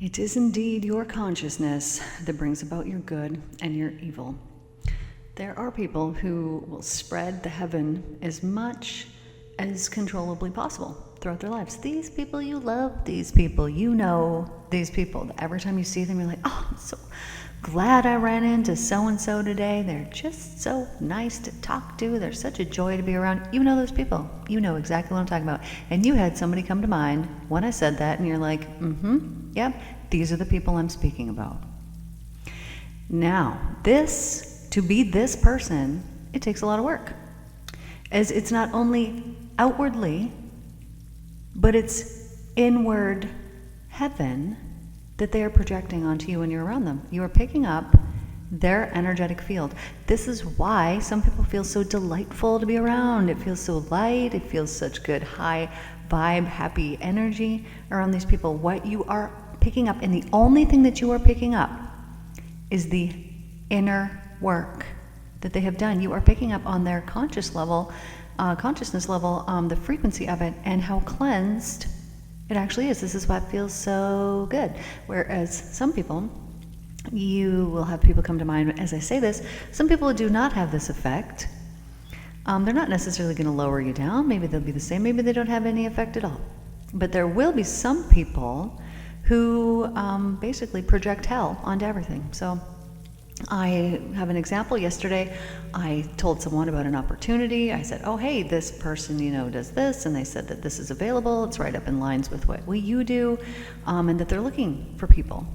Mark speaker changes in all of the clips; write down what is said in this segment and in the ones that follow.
Speaker 1: It is indeed your consciousness that brings about your good and your evil. There are people who will spread the heaven as much as controllably possible throughout their lives. These people you love, these people you know, these people. Every time you see them, you're like, oh, I'm so glad I ran into so-and-so today. They're just so nice to talk to. They're such a joy to be around. You know those people. You know exactly what I'm talking about. And you had somebody come to mind when I said that, and you're like, yep, these are the people I'm speaking about. Now, to be this person, it takes a lot of work. As it's not only outwardly, but it's inward heaven that they are projecting onto you when you're around them. You are picking up their energetic field. This is why some people feel so delightful to be around. It feels so light. It feels such good, high vibe, happy energy around these people. What you are picking up, and the only thing that you are picking up, is the inner work that they have done. You are picking up on their consciousness level, the frequency of it, and how cleansed it actually is. This is what feels so good. Whereas some people, you will have people come to mind as I say this, some people do not have this effect. They're not necessarily going to lower you down. Maybe they'll be the same. Maybe they don't have any effect at all. But there will be some people who basically project hell onto everything. So I have an example. Yesterday, I told someone about an opportunity. I said, oh, hey, this person, does this. And they said that this is available. It's right up in lines with what you do, and that they're looking for people.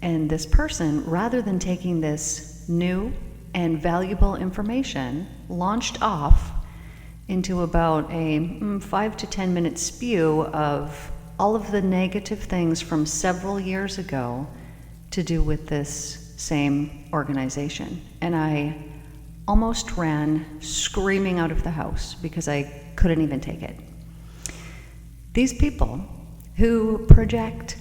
Speaker 1: And this person, rather than taking this new and valuable information, launched off into about a 5 to 10 minute spew of all of the negative things from several years ago to do with this same organization. And I almost ran screaming out of the house because I couldn't even take it. These people who project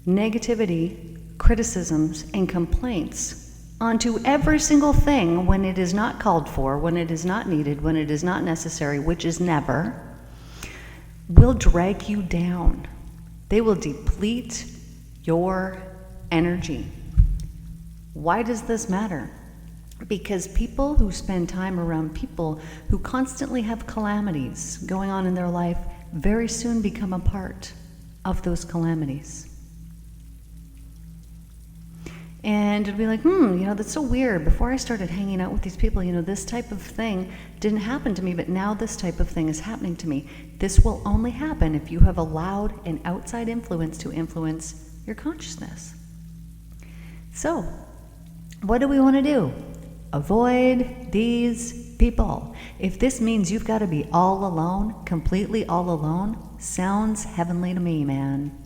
Speaker 1: negativity, criticisms, and complaints onto every single thing when it is not called for, when it is not needed, when it is not necessary, which is never, will drag you down. They will deplete your energy. Why does this matter? Because people who spend time around people who constantly have calamities going on in their life very soon become a part of those calamities. And it'd be like, that's so weird. Before I started hanging out with these people, this type of thing didn't happen to me, but now this type of thing is happening to me. This will only happen if you have allowed an outside influence to influence your consciousness. So, what do we want to do? Avoid these people. If this means you've got to be all alone, completely all alone, sounds heavenly to me, man.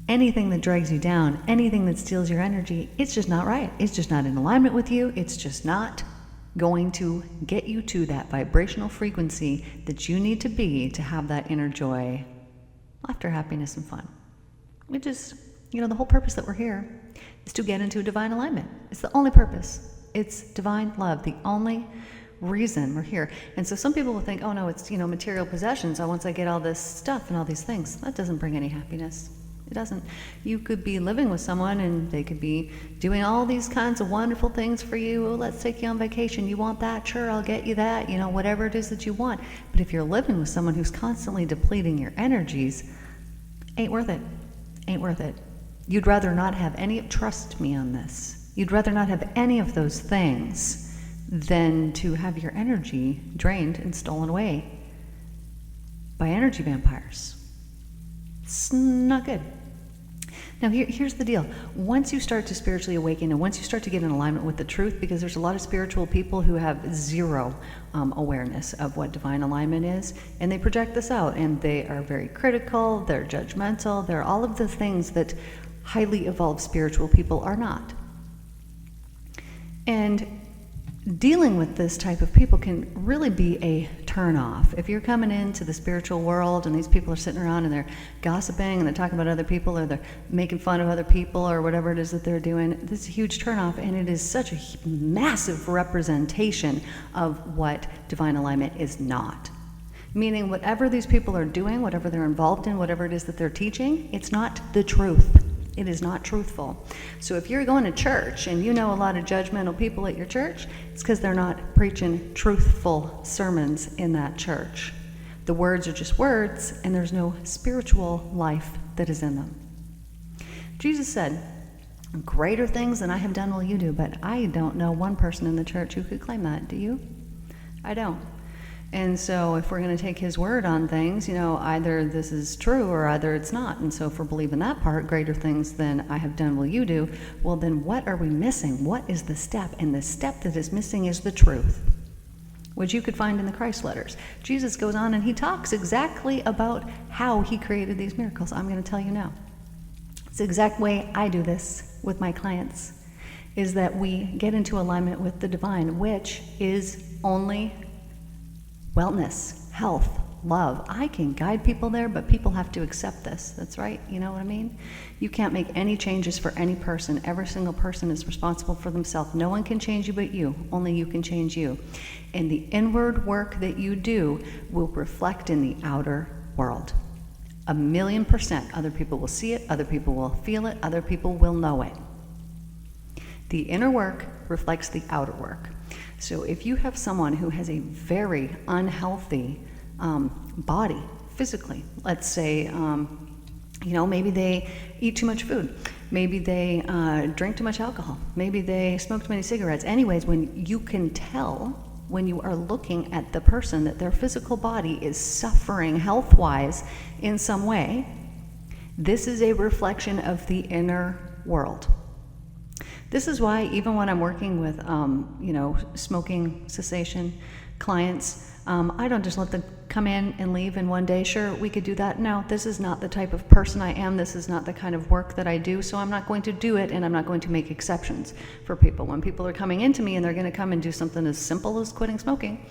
Speaker 1: Anything that drags you down, anything that steals your energy, it's just not right. It's just not in alignment with you. It's just not going to get you to that vibrational frequency that you need to be to have that inner joy, laughter, happiness, and fun. Which is, the whole purpose that we're here is to get into divine alignment. It's the only purpose. It's divine love, the only reason we're here. And so some people will think, oh no, it's, material possessions. Once I get all this stuff and all these things, that doesn't bring any happiness. It doesn't. You could be living with someone and they could be doing all these kinds of wonderful things for you. Oh, let's take you on vacation. You want that? Sure, I'll get you that. Whatever it is that you want. But if you're living with someone who's constantly depleting your energies, ain't worth it. Ain't worth it. You'd rather not have trust me on this. You'd rather not have any of those things than to have your energy drained and stolen away by energy vampires. It's not good. Now here's the deal. Once you start to spiritually awaken and once you start to get in alignment with the truth, because there's a lot of spiritual people who have zero awareness of what divine alignment is, and they project this out, and they are very critical, they're judgmental, they're all of the things that highly evolved spiritual people are not. And dealing with this type of people can really be a turn-off. If you're coming into the spiritual world and these people are sitting around and they're gossiping and they're talking about other people or they're making fun of other people or whatever it is that they're doing, this is a huge turn-off, and it is such a massive representation of what divine alignment is not. Meaning whatever these people are doing, whatever they're involved in, whatever it is that they're teaching, it's not the truth. It is not truthful. So if you're going to church and you know a lot of judgmental people at your church, it's because they're not preaching truthful sermons in that church. The words are just words, and there's no spiritual life that is in them. Jesus said, greater things than I have done will you do, but I don't know one person in the church who could claim that. Do you? I don't. And so if we're going to take his word on things, either this is true or either it's not. And so if we're believing that part, greater things than I have done will you do, well then what are we missing? What is the step? And the step that is missing is the truth, which you could find in the Christ letters. Jesus goes on and he talks exactly about how he created these miracles. I'm going to tell you now. It's the exact way I do this with my clients, is that we get into alignment with the divine, which is only wellness, health, love. I can guide people there, but people have to accept this. That's right. You know what I mean? You can't make any changes for any person. Every single person is responsible for themselves. No one can change you but you. Only you can change you. And the inward work that you do will reflect in the outer world. 1,000,000%. Other people will see it. Other people will feel it. Other people will know it. The inner work reflects the outer work. So if you have someone who has a very unhealthy body physically, let's say, maybe they eat too much food, maybe they drink too much alcohol, maybe they smoke too many cigarettes. Anyways, when you can tell when you are looking at the person that their physical body is suffering health-wise in some way, this is a reflection of the inner world. This is why even when I'm working with, smoking cessation clients, I don't just let them come in and leave in one day. Sure, we could do that. No, this is not the type of person I am. This is not the kind of work that I do. So I'm not going to do it, and I'm not going to make exceptions for people. When people are coming into me and they're going to come and do something as simple as quitting smoking,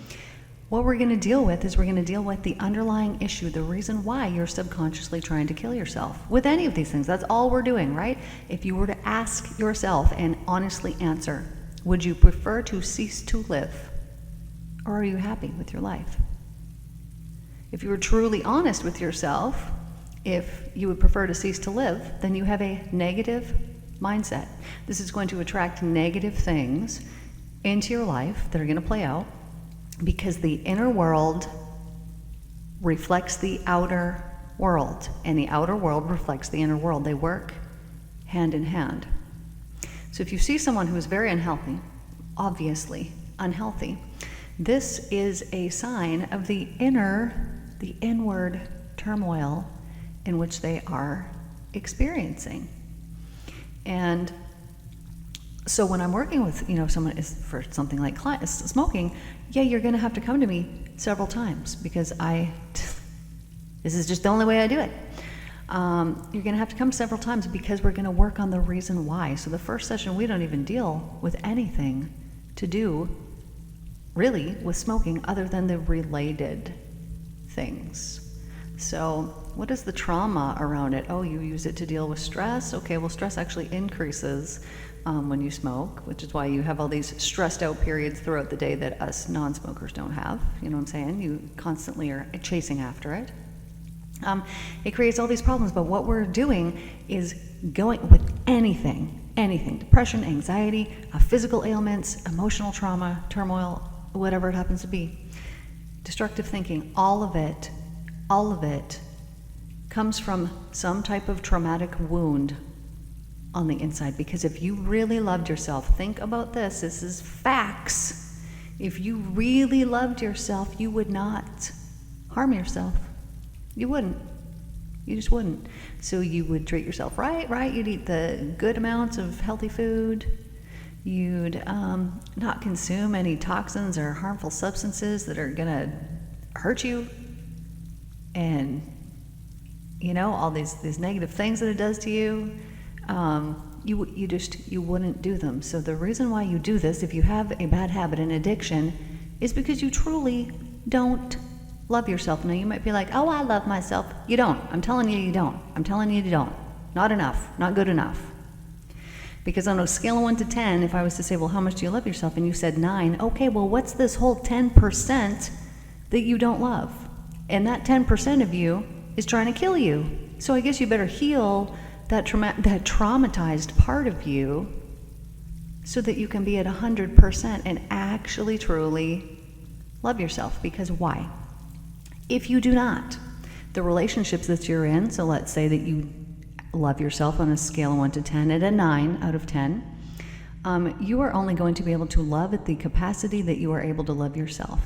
Speaker 1: what we're going to deal with is we're going to deal with the underlying issue, the reason why you're subconsciously trying to kill yourself. With any of these things, that's all we're doing, right? If you were to ask yourself and honestly answer, would you prefer to cease to live, or are you happy with your life? If you were truly honest with yourself, if you would prefer to cease to live, then you have a negative mindset. This is going to attract negative things into your life that are going to play out, because the inner world reflects the outer world, and the outer world reflects the inner world. They work hand in hand. So if you see someone who is very unhealthy, obviously unhealthy, this is a sign of the inward turmoil in which they are experiencing. And so when I'm working with, someone is for something like smoking, you're going to have to come to me several times, because this is just the only way I do it. You're going to have to come several times because we're going to work on the reason why. So the first session, we don't even deal with anything to do really with smoking other than the related things. So what is the trauma around it? Oh, you use it to deal with stress? Okay, well, stress actually increases when you smoke, which is why you have all these stressed out periods throughout the day that us non-smokers don't have. You know what I'm saying? You constantly are chasing after it. It creates all these problems, but what we're doing is going with anything, depression, anxiety, physical ailments, emotional trauma, turmoil, whatever it happens to be, destructive thinking, all of it comes from some type of traumatic wound on the inside. Because if you really loved yourself, think about this is facts. If you really loved yourself, you would not harm yourself. You wouldn't. You just wouldn't. So you would treat yourself right? You'd eat the good amounts of healthy food. You'd not consume any toxins or harmful substances that are gonna hurt you. And all these negative things that it does to you, you wouldn't do them. So the reason why you do this, if you have a bad habit, an addiction, is because you truly don't love yourself. Now you might be like, oh, I love myself. You don't. I'm telling you, you don't. I'm telling you, you don't. Not enough. Not good enough. Because on a scale of 1 to 10, if I was to say, well, how much do you love yourself? And you said 9. Okay, well, what's this whole 10% that you don't love? And that 10% of you is trying to kill you. So I guess you better heal that traumatized part of you so that you can be at 100% and actually truly love yourself. Because why? If you do not, the relationships that you're in, so let's say that you love yourself on a scale of 1 to 10 at a 9 out of 10, you are only going to be able to love at the capacity that you are able to love yourself.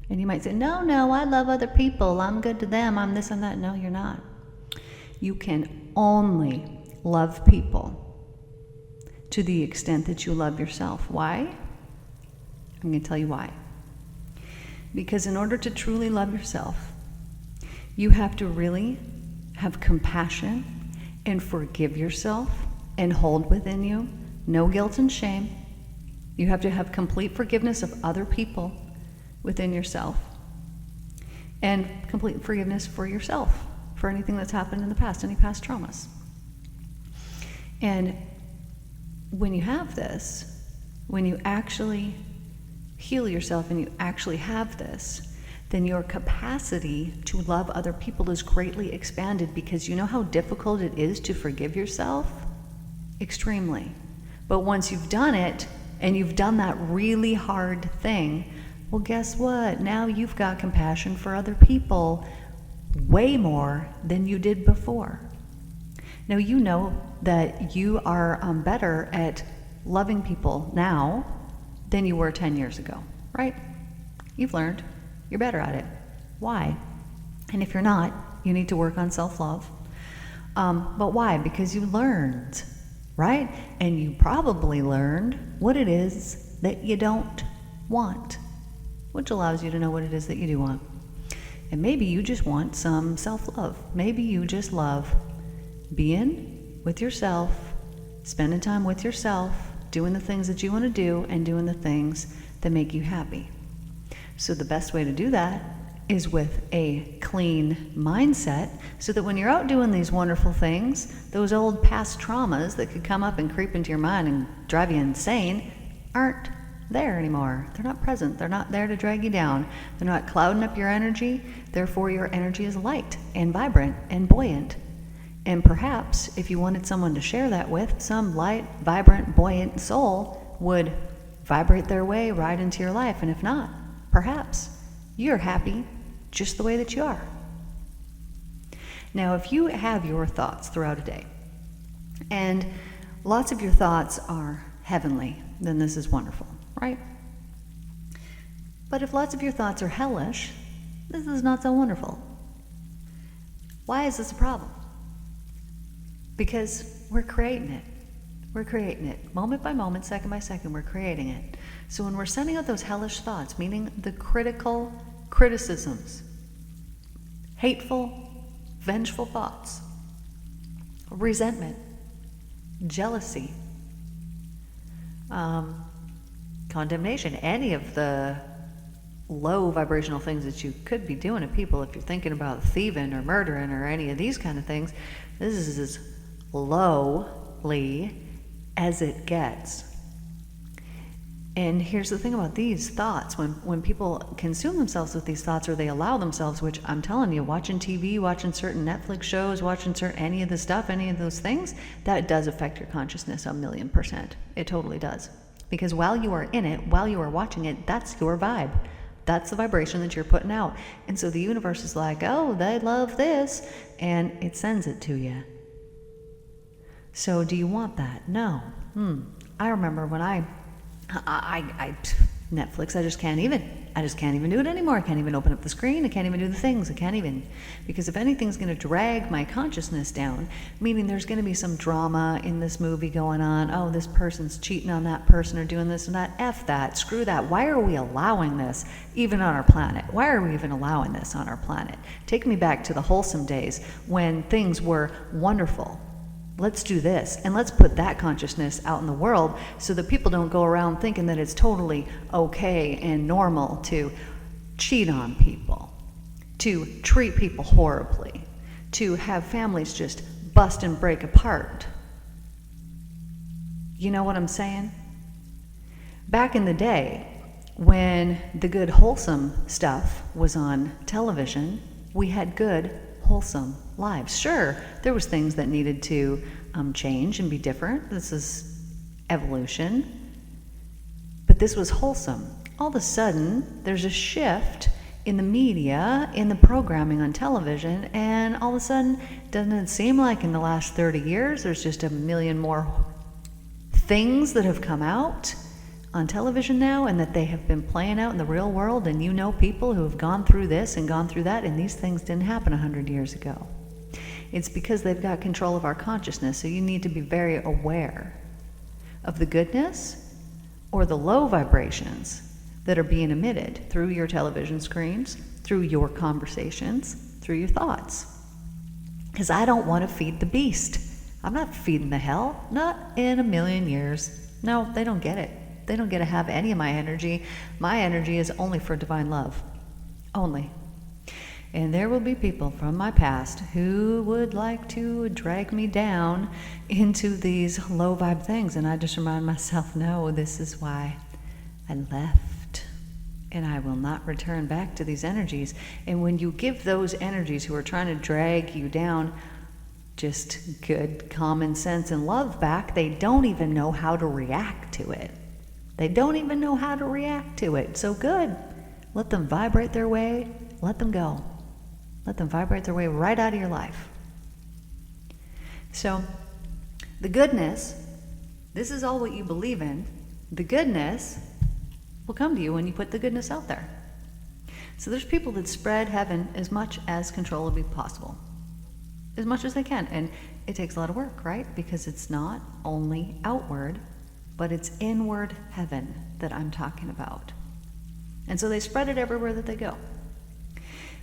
Speaker 1: And you might say, no, I love other people. I'm good to them. I'm this and that. No, you're not. You can only love people to the extent that you love yourself. Why? I'm going to tell you why. Because in order to truly love yourself, you have to really have compassion and forgive yourself and hold within you no guilt and shame. You have to have complete forgiveness of other people within yourself and complete forgiveness for yourself for anything that's happened in the past, any past traumas. And when you have this, when you actually heal yourself and you actually have this, then your capacity to love other people is greatly expanded, because you know how difficult it is to forgive yourself? Extremely. But once you've done it, and you've done that really hard thing, well, guess what? Now you've got compassion for other people way more than you did before. Now you know that you are better at loving people now than you were 10 years ago, right? You've learned. You're better at it. Why? And if you're not, you need to work on self-love. But why? Because you learned, right? And you probably learned what it is that you don't want, which allows you to know what it is that you do want. And maybe you just want some self-love. Maybe you just love being with yourself, spending time with yourself, doing the things that you want to do, and doing the things that make you happy. So the best way to do that is with a clean mindset, so that when you're out doing these wonderful things, those old past traumas that could come up and creep into your mind and drive you insane aren't there anymore. They're not present. They're not there to drag you down. They're not clouding up your energy. Therefore, your energy is light and vibrant and buoyant. And perhaps if you wanted someone to share that with, some light, vibrant, buoyant soul would vibrate their way right into your life. And if not, perhaps you're happy just the way that you are. Now, if you have your thoughts throughout a day, and lots of your thoughts are heavenly, then this is wonderful, right? But if lots of your thoughts are hellish, this is not so wonderful. Why is this a problem? Because we're creating it. We're creating it. Moment by moment, second by second, we're creating it. So when we're sending out those hellish thoughts, meaning the critical criticisms, hateful, vengeful thoughts, resentment, jealousy, condemnation, any of the low vibrational things that you could be doing to people, if you're thinking about thieving or murdering or any of these kind of things, this is as lowly as it gets. And here's the thing about these thoughts. When people consume themselves with these thoughts, or they allow themselves, which I'm telling you, watching TV, watching certain Netflix shows, watching any of the stuff, any of those things, that does affect your consciousness 1,000,000%. It totally does. Because while you are in it, while you are watching it, that's your vibe. That's the vibration that you're putting out. And so the universe is like, oh, they love this, and it sends it to you. So do you want that? No. I remember when I Netflix, I just can't even do it anymore. I can't even open up the screen. I can't even do the things. I can't even, because if anything's going to drag my consciousness down, meaning there's going to be some drama in this movie going on. Oh, this person's cheating on that person or doing this and that. F that. Screw that. Why are we allowing this even on our planet? Why are we even allowing this on our planet? Take me back to the wholesome days when things were wonderful. Let's do this, and let's put that consciousness out in the world so that people don't go around thinking that it's totally okay and normal to cheat on people, to treat people horribly, to have families just bust and break apart. You know what I'm saying? Back in the day, When the good, wholesome stuff was on television, we had good, wholesome lives. Sure, there was things that needed to change and be different. This is evolution. But this was wholesome. All of a sudden, there's a shift in the media, in the programming on television, and all of a sudden, doesn't it seem like in the last 30 years, there's just a million more things that have come out on television now, and that they have been playing out in the real world, and you know people who have gone through this and gone through that, and these things didn't happen 100 years ago. It's because they've got control of our consciousness, so you need to be very aware of the goodness or the low vibrations that are being emitted through your television screens, through your conversations, through your thoughts. Because I don't want to feed the beast. I'm not feeding the hell, not in a million years. No, they don't get it. They don't get to have any of my energy. My energy is only for divine love. Only. And there will be people from my past who would like to drag me down into these low vibe things. And I just remind myself, no, this is why I left. And I will not return back to these energies. And when you give those energies who are trying to drag you down just good common sense and love back, they don't even know how to react to it. They don't even know how to react to it. So good. Let them vibrate their way. Let them go. Let them vibrate their way right out of your life. So the goodness, this is all what you believe in. The goodness will come to you when you put the goodness out there. So there's people that spread heaven as much as controllably possible, as much as they can. And it takes a lot of work, right? Because it's not only outward, but it's inward heaven that I'm talking about. And so they spread it everywhere that they go.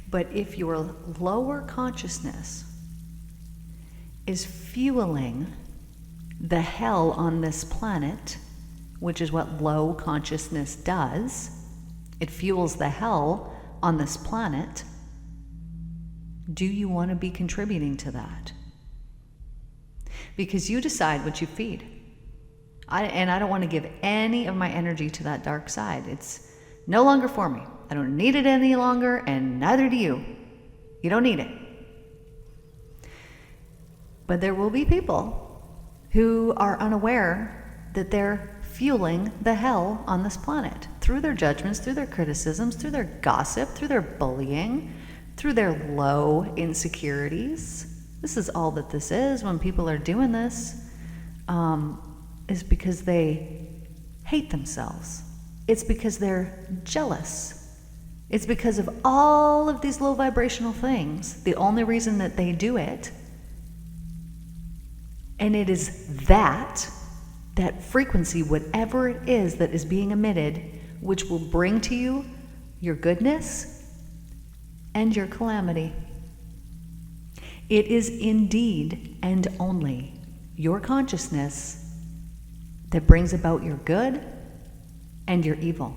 Speaker 1: But if your lower consciousness is fueling the hell on this planet, which is what low consciousness does, it fuels the hell on this planet, do you want to be contributing to that? Because you decide what you feed. I don't want to give any of my energy to that dark side. It's no longer for me. I don't need it any longer, and neither do you. You don't need it. But there will be people who are unaware that they're fueling the hell on this planet through their judgments, through their criticisms, through their gossip, through their bullying, through their low insecurities. This is all that this is when people are doing this, is because they hate themselves. It's because they're jealous. It's because of all of these low vibrational things. The only reason that they do it, and it is that frequency, whatever it is that is being emitted, which will bring to you your goodness and your calamity. It is indeed and only your consciousness that brings about your good and your evil.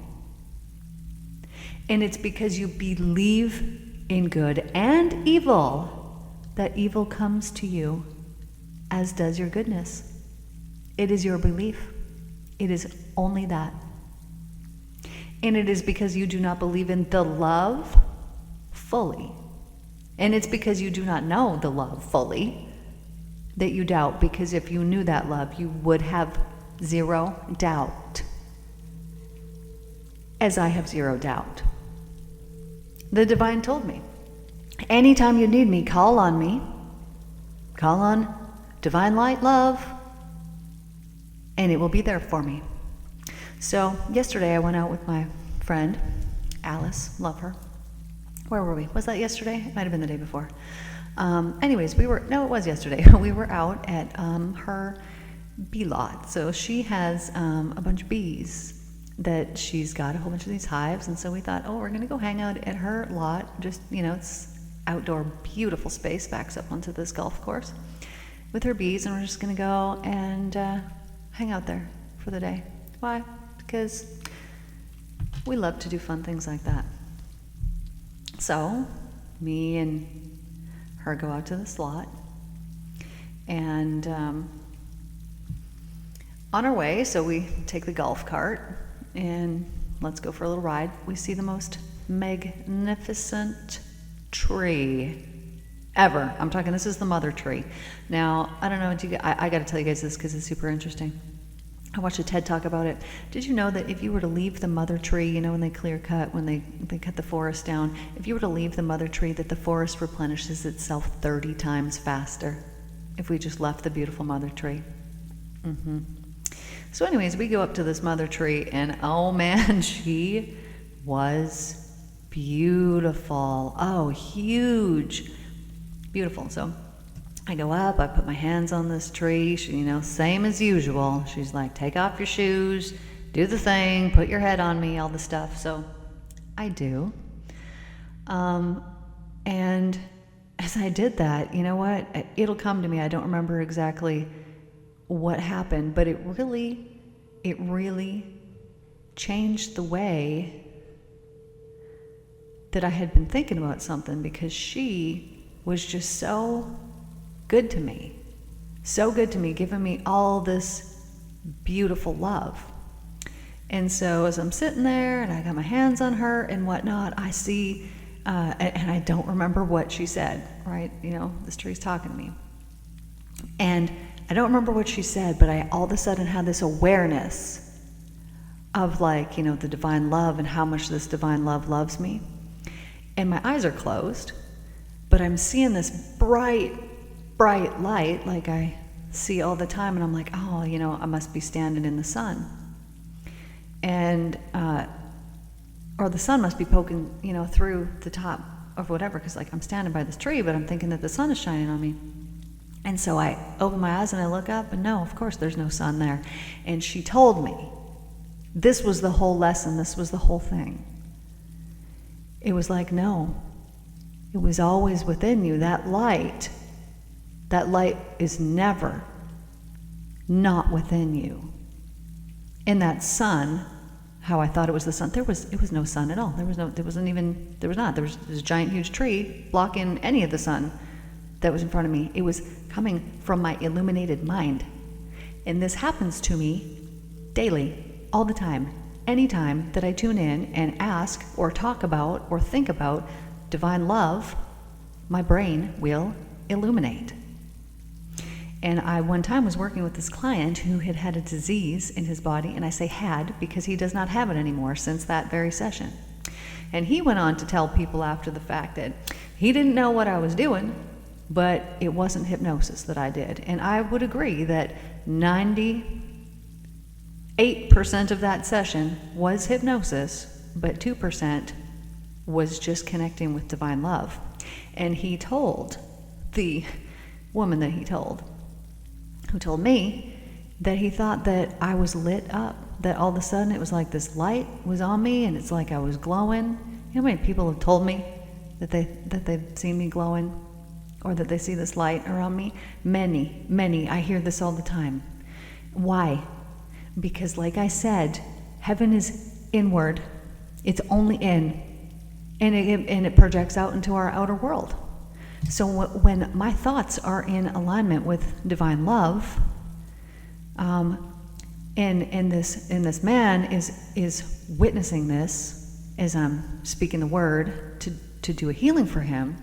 Speaker 1: And it's because you believe in good and evil that evil comes to you, as does your goodness. It is your belief. It is only that. And it is because you do not believe in the love fully. And it's because you do not know the love fully that you doubt, because if you knew that love, you would have zero doubt. As I have zero doubt. The divine told me, anytime you need me, call on me. Call on divine light love, and it will be there for me. So yesterday I went out with my friend, Alice, love her. Where were we? Was that yesterday? It might have been the day before. Anyways, it was yesterday. We were out at her bee lot. So she has a bunch of bees that she's got, a whole bunch of these hives. And so we thought, we're going to go hang out at her lot. Just, it's outdoor, beautiful space, backs up onto this golf course with her bees. And we're just going to go and hang out there for the day. Why? Because we love to do fun things like that. So me and her go out to this lot, and on our way, so we take the golf cart and let's go for a little ride. We see the most magnificent tree ever. I'm talking, this is the mother tree. Now, I don't know, I got to tell you guys this because it's super interesting. I watched a TED Talk about it. Did you know that if you were to leave the mother tree, you know, when they clear cut, when they cut the forest down, if you were to leave the mother tree, that the forest replenishes itself 30 times faster if we just left the beautiful mother tree? So anyways, we go up to this mother tree, and oh man, she was beautiful. Oh, huge. Beautiful. So I go up, I put my hands on this tree. She, you know, same as usual. She's like, take off your shoes, do the thing, put your head on me, all the stuff. So I do. And as I did that, you know what? It'll come to me. I don't remember exactly what happened, but it really changed the way that I had been thinking about something, because she was just so good to me, giving me all this beautiful love. And so as I'm sitting there and I got my hands on her and whatnot, I see, and I don't remember what she said, right? You know, this tree's talking to me. And I don't remember what she said, but I all of a sudden had this awareness of, like, you know, the divine love and how much this divine love loves me. And my eyes are closed, but I'm seeing this bright light like I see all the time, and I'm like, oh, you know, I must be standing in the sun. And, or the sun must be poking, you know, through the top of whatever, because, like, I'm standing by this tree, but I'm thinking that the sun is shining on me. And so I open my eyes and I look up, and no, of course there's no sun there. And she told me, this was the whole lesson, this was the whole thing. It was like, no, it was always within you. That light is never not within you. And that sun, how I thought it was the sun, it was no sun at all. There was a giant huge tree blocking any of the sun that was in front of me. It was coming from my illuminated mind. And this happens to me daily, all the time. Anytime that I tune in and ask or talk about or think about divine love, my brain will illuminate. And I one time was working with this client who had had a disease in his body, and I say had because he does not have it anymore since that very session. And he went on to tell people after the fact that he didn't know what I was doing, but it wasn't hypnosis that I did. And I would agree that 98% of that session was hypnosis, but 2% was just connecting with divine love. And he told the woman that he told, who told me, that he thought that I was lit up, that all of a sudden it was like this light was on me and it's like I was glowing. You know how many people have told me that they've seen me glowing, or that they see this light around me? Many. I hear this all the time. Why? Because, like I said, heaven is inward. It's only in. And it projects out into our outer world. So when my thoughts are in alignment with divine love, and this man is witnessing this as I'm speaking the word to do a healing for him,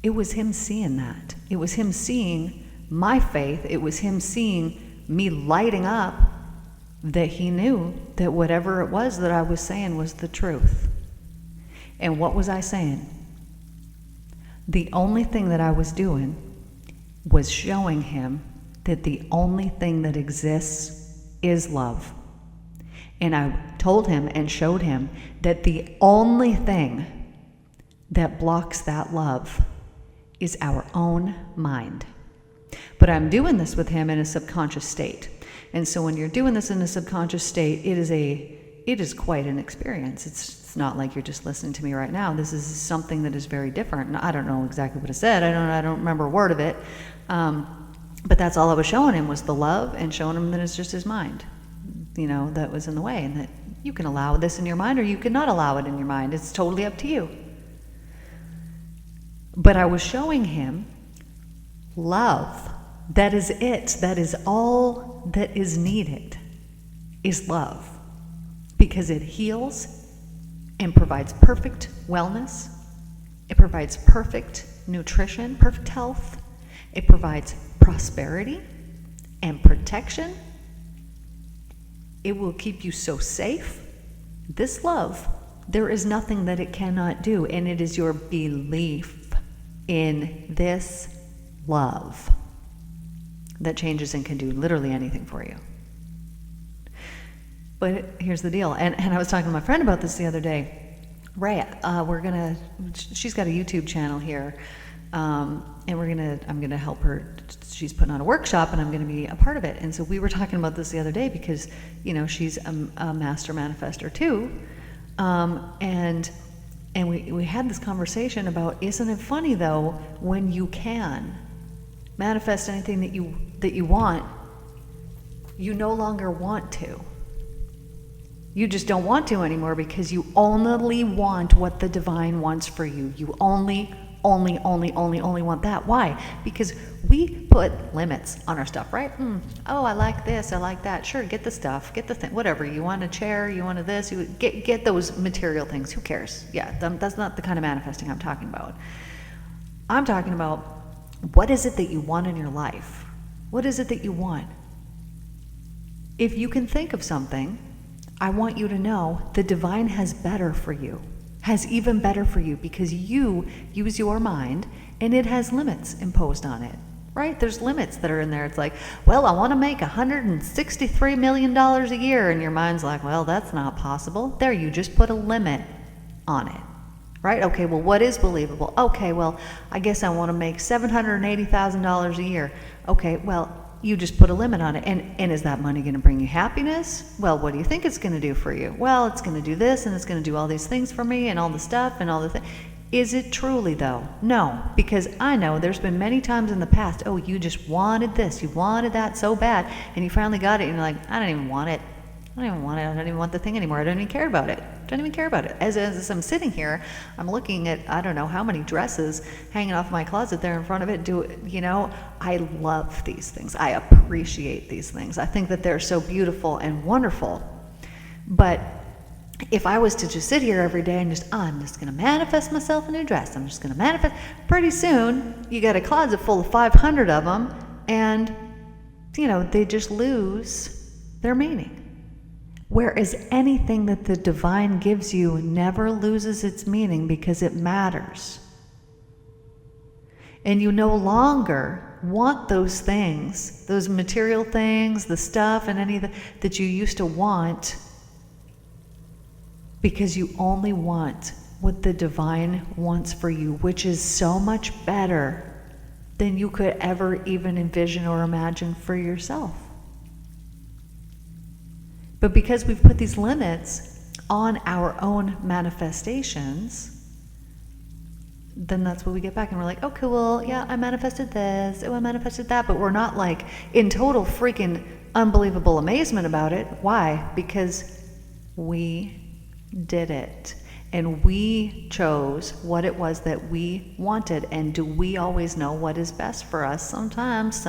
Speaker 1: it was him seeing that. It was him seeing my faith. It was him seeing me lighting up, that he knew that whatever it was that I was saying was the truth. And what was I saying? The only thing that I was doing was showing him that the only thing that exists is love. And I told him and showed him that the only thing that blocks that love is our own mind. But I'm doing this with him in a subconscious state. And so when you're doing this in a subconscious state, it is quite an experience. It's not like you're just listening to me right now. This is something that is very different. And I don't know exactly what it said. I don't remember a word of it. But that's all I was showing him, was the love, and showing him that it's just his mind, you know, that was in the way, and that you can allow this in your mind or you cannot allow it in your mind. It's totally up to you. But I was showing him love. That is it. That is all that is needed, is love. because it heals and provides perfect wellness. It provides perfect nutrition, perfect health. It provides prosperity and protection. It will keep you so safe. This love, there is nothing that it cannot do, and it is your belief in this love that changes and can do literally anything for you. But here's the deal, and I was talking to my friend about this the other day. Ray, she's got a YouTube channel here, and I'm gonna help her. She's putting on a workshop, and I'm gonna be a part of it. And so we were talking about this the other day because, she's a master manifestor too, and we had this conversation about, isn't it funny though, when you can manifest anything that you want, you no longer want to. You just don't want to anymore because you only want what the divine wants for you. You only want that. Why? Because we put limits on our stuff, right? Oh, I like this, I like that. Sure, get the stuff, get the thing, whatever. You want a chair, you want this, you get those material things. Who cares? Yeah, that's not the kind of manifesting I'm talking about. I'm talking about, what is it that you want in your life? What is it that you want? If you can think of something, I want you to know the divine has better for you, has even better for you, because you use your mind and it has limits imposed on it, right? There's limits that are in there. It's like, well, I want to make $163 million a year. And your mind's like, well, that's not possible. There, you just put a limit on it, right? Okay, well, what is believable? Okay, well, I guess I want to make $780,000 a year. Okay, well, you just put a limit on it. And is that money going to bring you happiness? Well, what do you think it's going to do for you? Well, it's going to do this, and it's going to do all these things for me, and all the stuff, and all the things. Is it truly, though? No, because I know there's been many times in the past, oh, you just wanted this, you wanted that so bad, and you finally got it, and you're like, I don't even want it. I don't even want it. I don't even want the thing anymore. I don't even care about it. Don't even care about it. As I'm sitting here, I'm looking at, I don't know how many dresses hanging off my closet there in front of it. I love these things. I appreciate these things. I think that they're so beautiful and wonderful. But if I was to just sit here every day and I'm just going to manifest myself a new dress. I'm just going to manifest. Pretty soon, you got a closet full of 500 of them, and, they just lose their meaning. Whereas anything that the divine gives you never loses its meaning because it matters. And you no longer want those things, those material things, the stuff and any that you used to want, because you only want what the divine wants for you, which is so much better than you could ever even envision or imagine for yourself. But because we've put these limits on our own manifestations, then that's what we get back, and we're like, okay, well, yeah, I manifested this, oh, I manifested that, but we're not like in total freaking unbelievable amazement about it. Why? Because we did it, and we chose what it was that we wanted. And do we always know what is best for us? Sometimes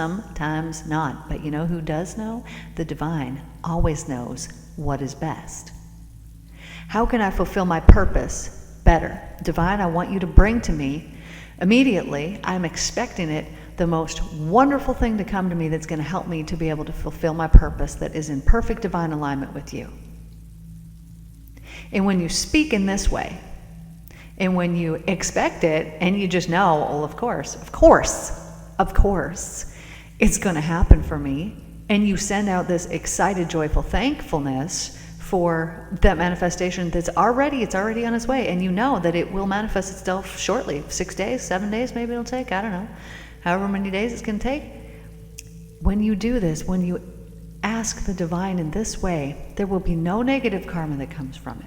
Speaker 1: not. But you know who does know? The divine always knows what is best. How can I fulfill my purpose better? Divine, I want you to bring to me immediately, I'm expecting it, the most wonderful thing to come to me that's going to help me to be able to fulfill my purpose that is in perfect divine alignment with you. And when you speak in this way, and when you expect it, and you just know, well, of course, it's going to happen for me, and you send out this excited, joyful thankfulness for that manifestation it's already on its way, and you know that it will manifest itself shortly, 6 days, 7 days, maybe it'll take, I don't know, however many days it's going to take. When you do this, when you ask the divine in this way, there will be no negative karma that comes from it.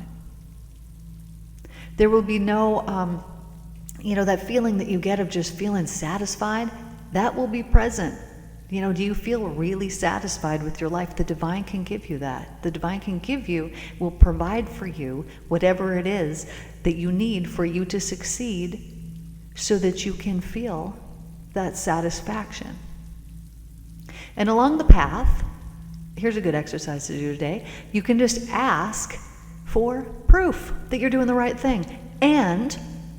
Speaker 1: There will be no, that feeling that you get of just feeling satisfied, that will be present. Do you feel really satisfied with your life? The divine can give you that. The divine will provide for you whatever it is that you need for you to succeed, so that you can feel that satisfaction. And along the path, here's a good exercise to do today. You can just ask for proof that you're doing the right thing. And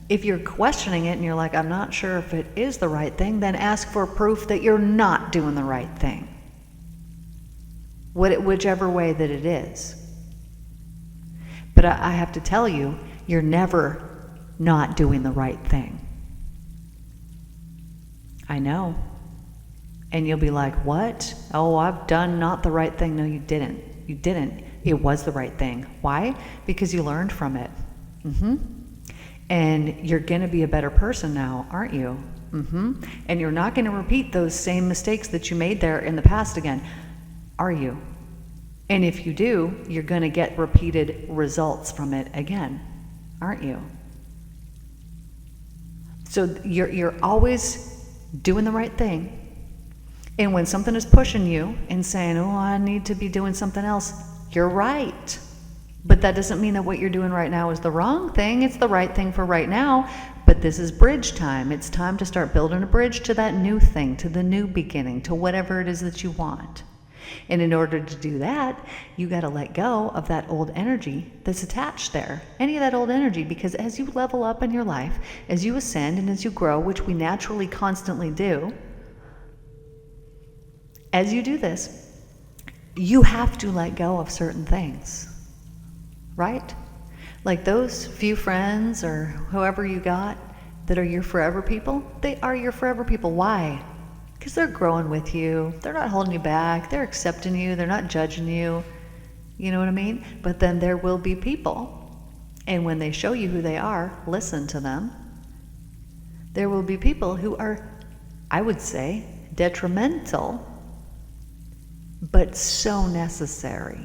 Speaker 1: if you're questioning it and you're like, I'm not sure if it is the right thing, then ask for proof that you're not doing the right thing. Whichever way that it is. But I have to tell you, you're never not doing the right thing. I know. And you'll be like, what? Oh, I've done not the right thing. No, you didn't. You didn't. It was the right thing. Why? Because you learned from it. And you're going to be a better person now, aren't you? And you're not going to repeat those same mistakes that you made there in the past again, are you? And if you do, you're going to get repeated results from it again, aren't you? So you're always doing the right thing. And when something is pushing you and saying, oh, I need to be doing something else, you're right. But that doesn't mean that what you're doing right now is the wrong thing. It's the right thing for right now. But this is bridge time. It's time to start building a bridge to that new thing, to the new beginning, to whatever it is that you want. And in order to do that, you got to let go of that old energy that's attached there. Any of that old energy, because as you level up in your life, as you ascend and as you grow, which we naturally constantly do, as you do this, you have to let go of certain things, right? Like those few friends or whoever you got that are your forever people, they are your forever people. Why? Because they're growing with you. They're not holding you back. They're accepting you. They're not judging you. You know what I mean? But then there will be people, and when they show you who they are, listen to them. There will be people who are, I would say, detrimental, but so necessary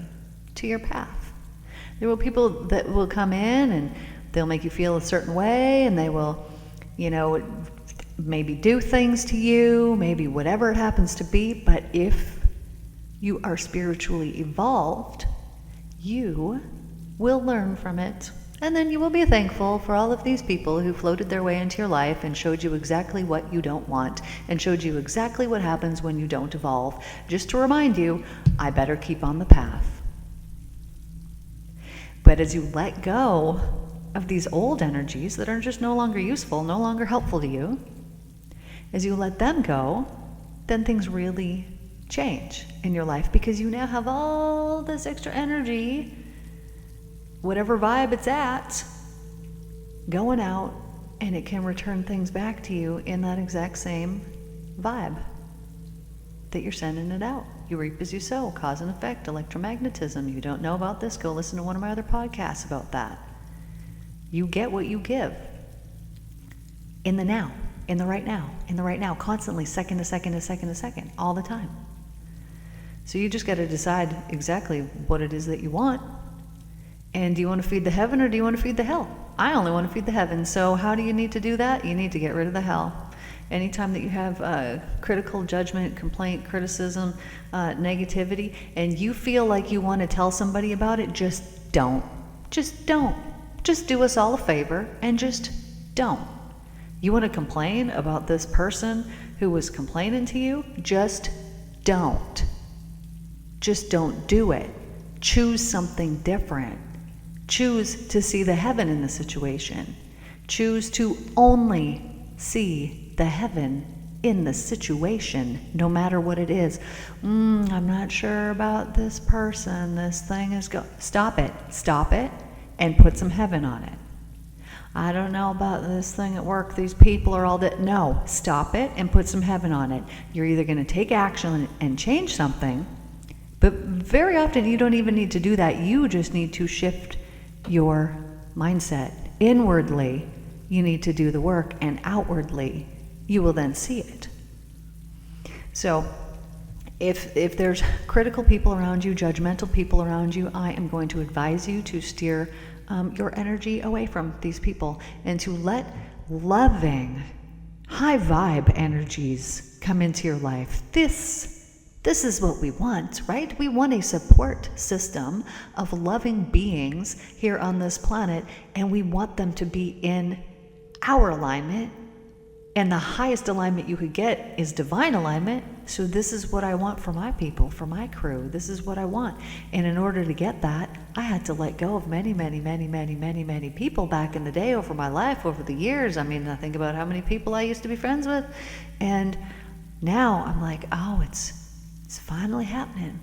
Speaker 1: to your path. There will be people that will come in and they'll make you feel a certain way, and they will, maybe do things to you, maybe whatever it happens to be. But if you are spiritually evolved, you will learn from it. And then you will be thankful for all of these people who floated their way into your life and showed you exactly what you don't want and showed you exactly what happens when you don't evolve, just to remind you, I better keep on the path. But as you let go of these old energies that are just no longer useful, no longer helpful to you, as you let them go, then things really change in your life, because you now have all this extra energy, whatever vibe it's at, going out, and it can return things back to you in that exact same vibe that you're sending it out. You reap as you sow, cause and effect, electromagnetism. You don't know about this, go listen to one of my other podcasts about that. You get what you give in the now, in the right now, constantly, second to second to second to second, all the time. So you just got to decide exactly what it is that you want. And do you want to feed the heaven or do you want to feed the hell? I only want to feed the heaven. So how do you need to do that? You need to get rid of the hell. Anytime that you have critical judgment, complaint, criticism, negativity, and you feel like you want to tell somebody about it, just don't. Just don't. Just do us all a favor and just don't. You want to complain about this person who was complaining to you? Just don't. Just don't do it. Choose something different. Choose to see the heaven in the situation. Choose to only see the heaven in the situation, no matter what it is. I'm not sure about this person. This thing is Stop it. Stop it and put some heaven on it. I don't know about this thing at work. These people are all that. No, stop it and put some heaven on it. You're either going to take action and change something, but very often you don't even need to do that. You just need to shift your mindset. Inwardly, you need to do the work, and outwardly, you will then see it. So if there's critical people around you, judgmental people around you, I am going to advise you to steer your energy away from these people and to let loving, high vibe energies come into your life. This is what we want, right? We want a support system of loving beings here on this planet, and we want them to be in our alignment. And the highest alignment you could get is divine alignment,
Speaker 2: So this is what I want for my people, for my crew. This is what I want. And in order to get that, I had to let go of many, many, many, many, many, many people back in the day, over my life, over the years. I mean, I think about how many people I used to be friends with. And now I'm like, oh, it's finally happening.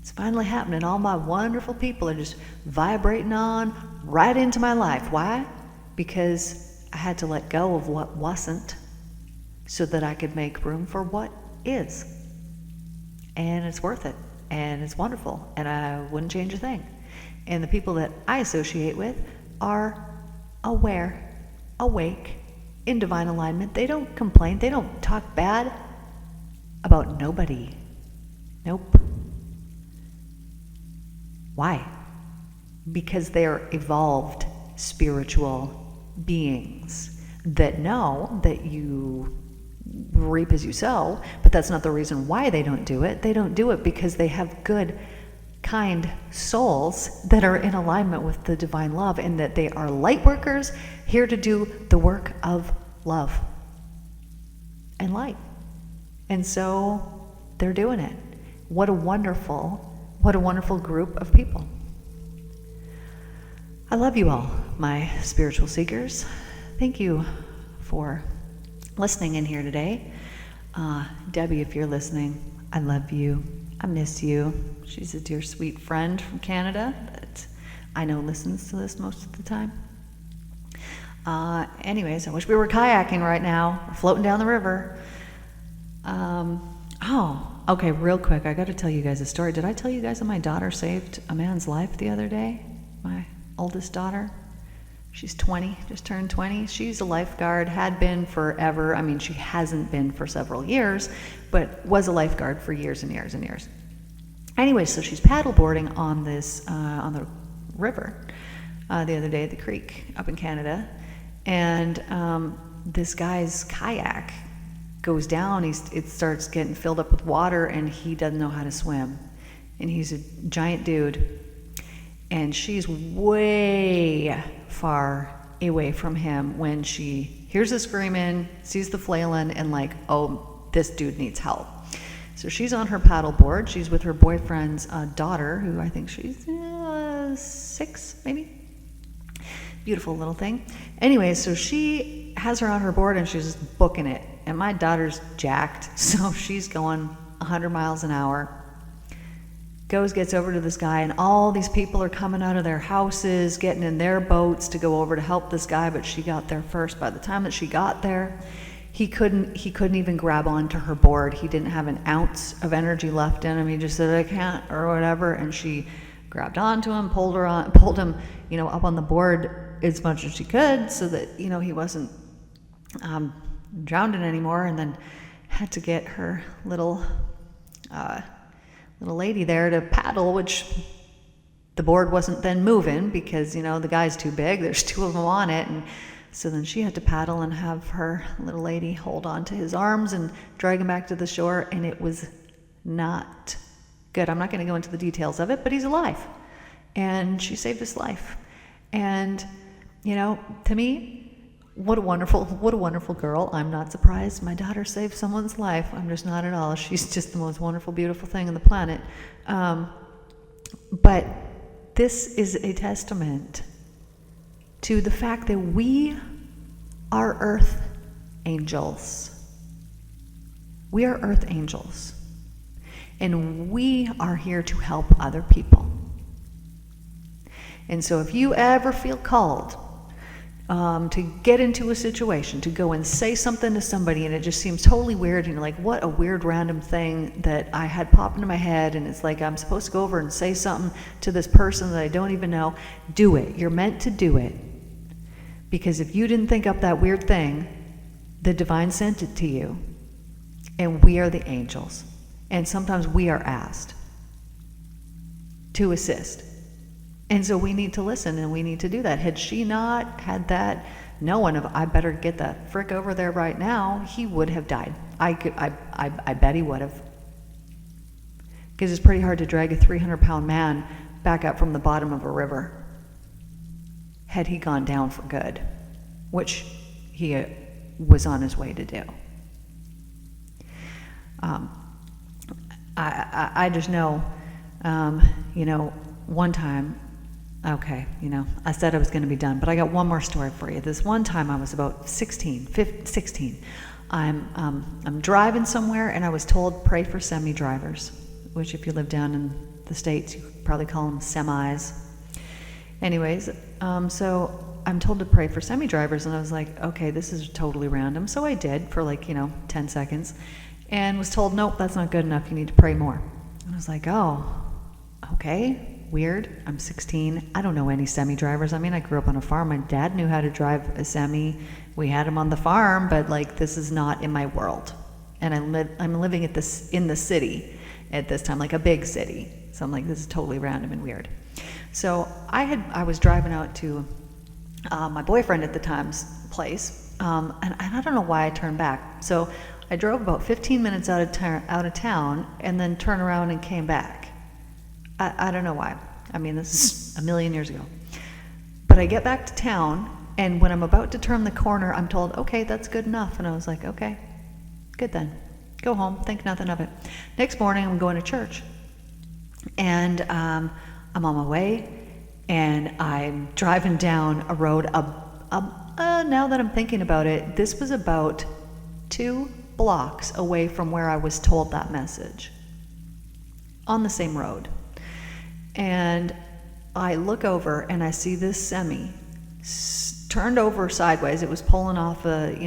Speaker 2: It's finally happening. All my wonderful people are just vibrating on right into my life. Why? Because I had to let go of what wasn't so that I could make room for what is. And it's worth it. And it's wonderful. And I wouldn't change a thing. And the people that I associate with are aware, awake, in divine alignment. They don't complain. They don't talk bad about nobody. Nope. Why? Because they're evolved spiritual beings that know that you reap as you sow, but that's not the reason why they don't do it. They don't do it because they have good, kind souls that are in alignment with the divine love, and that they are light workers here to do the work of love and light. And so they're doing it. What a wonderful group of people. I love you all, my spiritual seekers. Thank you for listening in here today. Debbie, if you're listening, I love you. I miss you. She's a dear, sweet friend from Canada that I know listens to this most of the time. Anyways, I wish we were kayaking right now, or floating down the river. Okay, real quick, I got to tell you guys a story. Did I tell you guys that my daughter saved a man's life the other day? My oldest daughter. She's 20, just turned 20. She's a lifeguard, had been forever. I mean, she hasn't been for several years, but was a lifeguard for years and years and years. Anyway, so she's paddleboarding on this, on the river the other day at the creek up in Canada. And this guy's kayak goes down, it starts getting filled up with water, and he doesn't know how to swim. And he's a giant dude. And she's way far away from him when she hears the screaming, sees the flailing, and like, oh, this dude needs help. So she's on her paddleboard. She's with her boyfriend's daughter, who I think she's 6, maybe. Beautiful little thing. Anyway, so she has her on her board, and she's just booking it. And my daughter's jacked, so she's going 100 miles an hour. Gets over to this guy, and all these people are coming out of their houses, getting in their boats to go over to help this guy, but she got there first. By the time that she got there, he couldn't even grab onto her board. He didn't have an ounce of energy left in him. He just said, I can't, or whatever, and she grabbed onto him, pulled him, up on the board as much as she could so that, he wasn't drowning anymore, and then had to get her little lady there to paddle, which the board wasn't then moving because, the guy's too big. There's 2 of them on it. And so then she had to paddle and have her little lady hold on to his arms and drag him back to the shore. And it was not good. I'm not going to go into the details of it, but he's alive. And she saved his life. And, to me, what a wonderful girl. I'm not surprised my daughter saved someone's life. I'm just not at all. She's just the most wonderful, beautiful thing on the planet. But this is a testament to the fact that we are earth angels. We are earth angels. And we are here to help other people. And so if you ever feel called to get into a situation, to go and say something to somebody, and it just seems totally weird, and you're like, what a weird random thing that I had pop into my head, and it's like I'm supposed to go over and say something to this person that I don't even know. Do it. You're meant to do it. Because if you didn't think up that weird thing, the divine sent it to you. And we are the angels. And sometimes we are asked to assist. And so we need to listen, and we need to do that. Had she not had that knowing of, I better get that frick over there right now, he would have died. I bet he would have. Because it's pretty hard to drag a 300-pound man back up from the bottom of a river had he gone down for good, which he was on his way to do. I just know, you know, one time, okay, you know, I said I was going to be done, but I got one more story for you. This one time I was about 16. I'm driving somewhere and I was told pray for semi-drivers, which if you live down in the States, you could probably call them semis. Anyways, so I'm told to pray for semi-drivers, and I was like, okay, this is totally random. So I did for like, 10 seconds, and was told, nope, that's not good enough. You need to pray more. And I was like, oh, okay, weird. I'm 16. I don't know any semi-drivers. I mean, I grew up on a farm. My dad knew how to drive a semi. We had him on the farm, but like, this is not in my world. And I'm living in the city at this time, like a big city. So I'm like, this is totally random and weird. So I was driving out to my boyfriend at the time's place, and I don't know why I turned back. So I drove about 15 minutes out of town, and then turned around and came back. I don't know why. I mean, this is a million years ago. But I get back to town, and when I'm about to turn the corner, I'm told, okay, that's good enough. And I was like, okay, good then. Go home, think nothing of it. Next morning, I'm going to church. And I'm on my way, and I'm driving down a road. Now that I'm thinking about it, this was about 2 blocks away from where I was told that message, on the same road. And I look over and I see this semi turned over sideways. It was pulling off an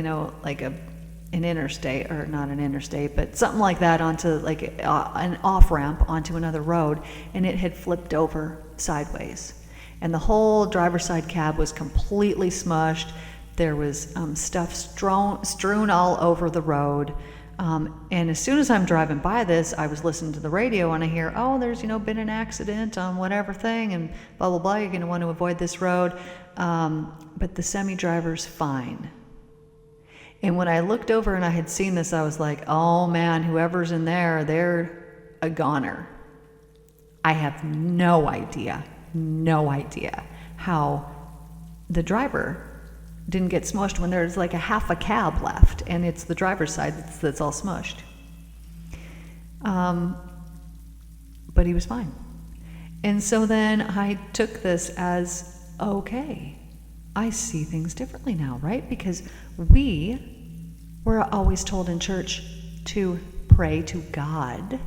Speaker 2: interstate, or not an interstate, but something like that, onto like an off ramp onto another road, and it had flipped over sideways. And the whole driver's side cab was completely smushed. There was stuff strewn all over the road. And as soon as I'm driving by this, I was listening to the radio, and I hear, oh, there's, been an accident on whatever thing, and blah, blah, blah, you're going to want to avoid this road. But the semi-driver's fine. And when I looked over and I had seen this, I was like, oh man, whoever's in there, they're a goner. I have no idea how the driver didn't get smushed when there's like a half a cab left, and it's the driver's side that's all smushed. But he was fine. And so then I took this as, okay, I see things differently now, right? Because we were always told in church to pray to God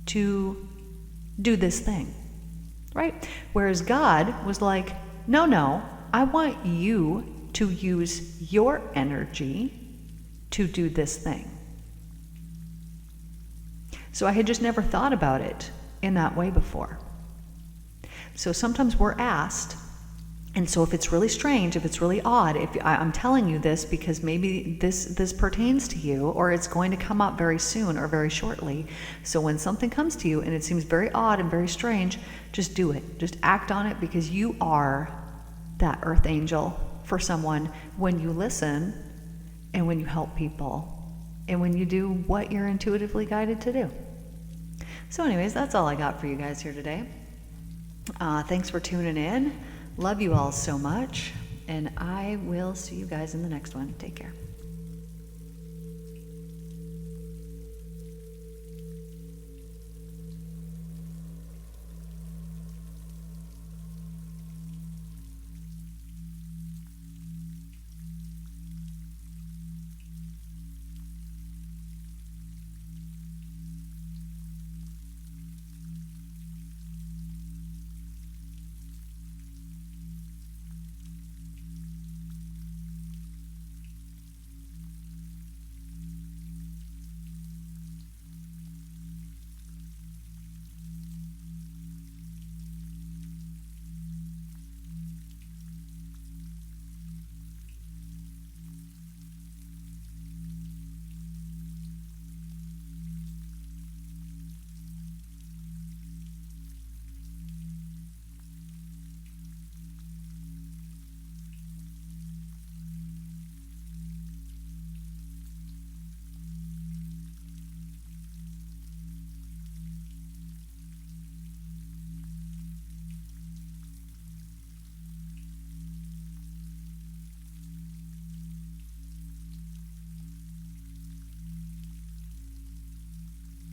Speaker 2: to do this thing, right? Whereas God was like, no, I want you to use your energy to do this thing. So I had just never thought about it in that way before. So sometimes we're asked, and so if it's really strange, if it's really odd, if I'm telling you this because maybe this pertains to you, or it's going to come up very soon or very shortly. So when something comes to you and it seems very odd and very strange, just do it. Just act on it, because you are that earth angel for someone when you listen, and when you help people, and when you do what you're intuitively guided to do. So anyways, that's all I got for you guys here today. Thanks for tuning in. Love you all so much, and I will see you guys in the next one. Take care.